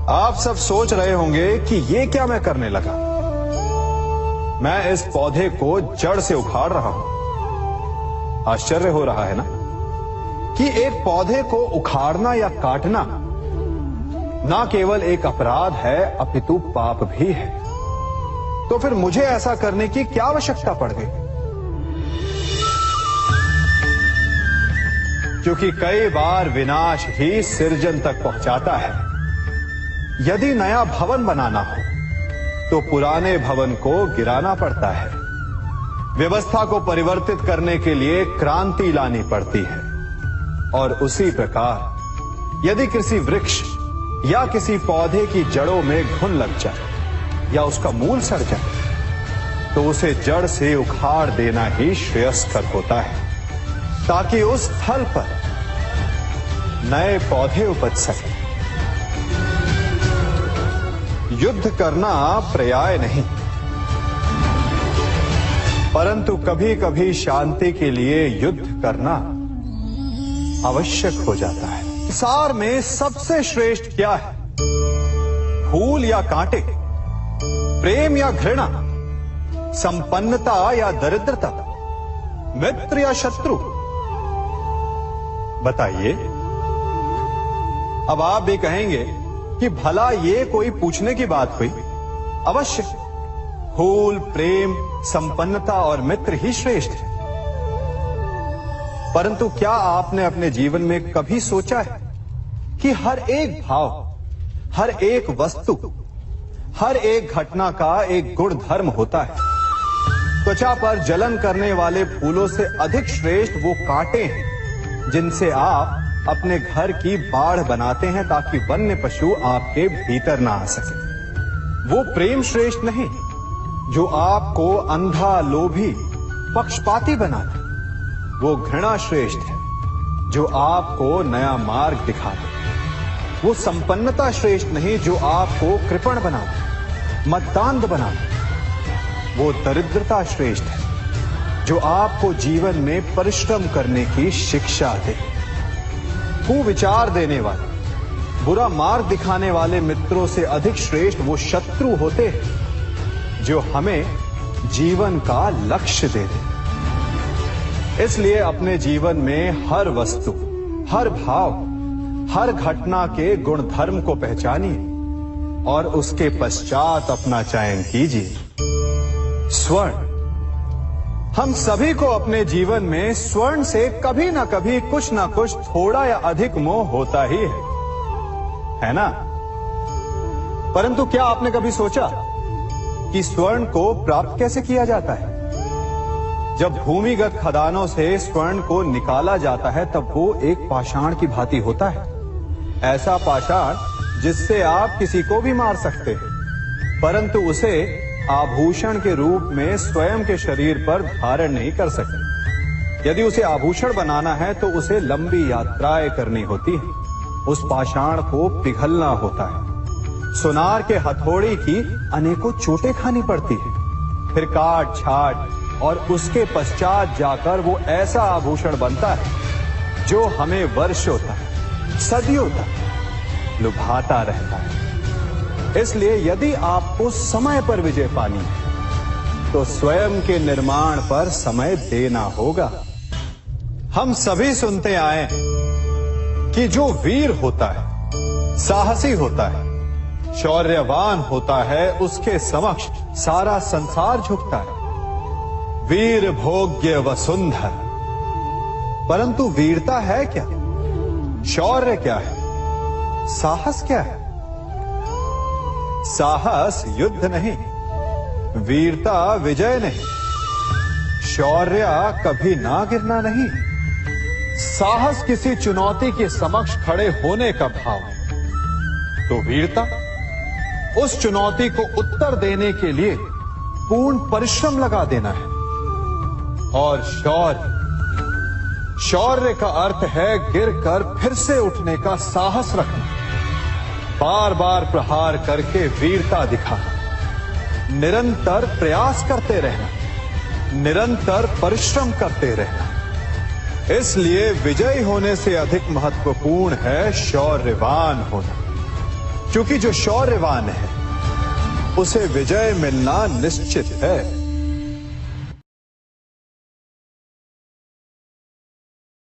आप सब सोच रहे होंगे कि ये क्या मैं करने लगा। मैं इस पौधे को जड़ से उखाड़ रहा हूं। आश्चर्य हो रहा है ना कि एक पौधे को उखाड़ना या काटना ना केवल एक अपराध है अपितु पाप भी है। तो फिर मुझे ऐसा करने की क्या आवश्यकता पड़ गई? क्योंकि कई बार विनाश ही सृजन तक पहुंचाता है। यदि नया भवन बनाना हो तो पुराने भवन को गिराना पड़ता है। व्यवस्था को परिवर्तित करने के लिए क्रांति लानी पड़ती है। और उसी प्रकार यदि किसी वृक्ष या किसी पौधे की जड़ों में घुन लग जाए या उसका मूल सड़ जाए तो उसे जड़ से उखाड़ देना ही श्रेयस्कर होता है, ताकि उस स्थल पर नए पौधे उपज सके। युद्ध करना पर्याय नहीं, परंतु कभी कभी शांति के लिए युद्ध करना आवश्यक हो जाता है। संसार में सबसे श्रेष्ठ क्या है? फूल या कांटे, प्रेम या घृणा, संपन्नता या दरिद्रता, मित्र या शत्रु? बताइए। अब आप भी कहेंगे कि भला ये कोई पूछने की बात हुई? अवश्य, फूल, प्रेम, संपन्नता और मित्र ही श्रेष्ठ है। परंतु क्या आपने अपने जीवन में कभी सोचा है कि हर एक भाव, हर एक वस्तु, हर एक घटना का एक गुण धर्म होता है? त्वचा पर जलन करने वाले फूलों से अधिक श्रेष्ठ वो कांटे हैं जिनसे आप अपने घर की बाढ़ बनाते हैं ताकि वन्य पशु आपके भीतर ना आ सके। वो प्रेम श्रेष्ठ नहीं जो आपको अंधा, लोभी, पक्षपाती बनाता। वो घृणा श्रेष्ठ है जो आपको नया मार्ग दिखाता। वो संपन्नता श्रेष्ठ नहीं जो आपको कृपण बनाता, मद्दांध बनाता। वो दरिद्रता श्रेष्ठ है जो आपको जीवन में परिश्रम करने की शिक्षा दे। कुविचार देने वाले, बुरा मार्ग दिखाने वाले मित्रों से अधिक श्रेष्ठ वो शत्रु होते हैं जो हमें जीवन का लक्ष्य दे दे। इसलिए अपने जीवन में हर वस्तु, हर भाव, हर घटना के गुण धर्म को पहचानिए और उसके पश्चात अपना चयन कीजिए। स्वर्ण। हम सभी को अपने जीवन में स्वर्ण से कभी ना कभी कुछ ना कुछ थोड़ा या अधिक मोह होता ही है ना? परंतु क्या आपने कभी सोचा कि स्वर्ण को प्राप्त कैसे किया जाता है? जब भूमिगत खदानों से स्वर्ण को निकाला जाता है तब वो एक पाषाण की भांति होता है। ऐसा पाषाण जिससे आप किसी को भी मार सकते हैं, परंतु उसे आभूषण के रूप में स्वयं के शरीर पर धारण नहीं कर सकते। यदि उसे आभूषण बनाना है तो उसे लंबी यात्राएं करनी होती है। उस पाषाण को पिघलना होता है। सुनार के हथौड़ी की अनेकों चोटें खानी पड़ती है। फिर काट छाट और उसके पश्चात जाकर वो ऐसा आभूषण बनता है जो हमें वर्षों तक, सदियों तक लुभाता रहता है। इसलिए यदि आपको समय पर विजय पानी है तो स्वयं के निर्माण पर समय देना होगा। हम सभी सुनते आए कि जो वीर होता है, साहसी होता है, शौर्यवान होता है, उसके समक्ष सारा संसार झुकता है। वीर भोग्य वसुंधर। परंतु वीरता है क्या? शौर्य क्या है? साहस क्या है? साहस युद्ध नहीं, वीरता विजय नहीं, शौर्य कभी ना गिरना नहीं। साहस किसी चुनौती के समक्ष खड़े होने का भाव है, तो वीरता उस चुनौती को उत्तर देने के लिए पूर्ण परिश्रम लगा देना है। और शौर्य का अर्थ है गिरकर फिर से उठने का साहस रखना, बार बार प्रहार करके वीरता दिखाना, निरंतर प्रयास करते रहना, निरंतर परिश्रम करते रहना। इसलिए विजयी होने से अधिक महत्वपूर्ण है शौर्यवान होना। क्योंकि जो शौर्यवान है उसे विजय मिलना निश्चित है।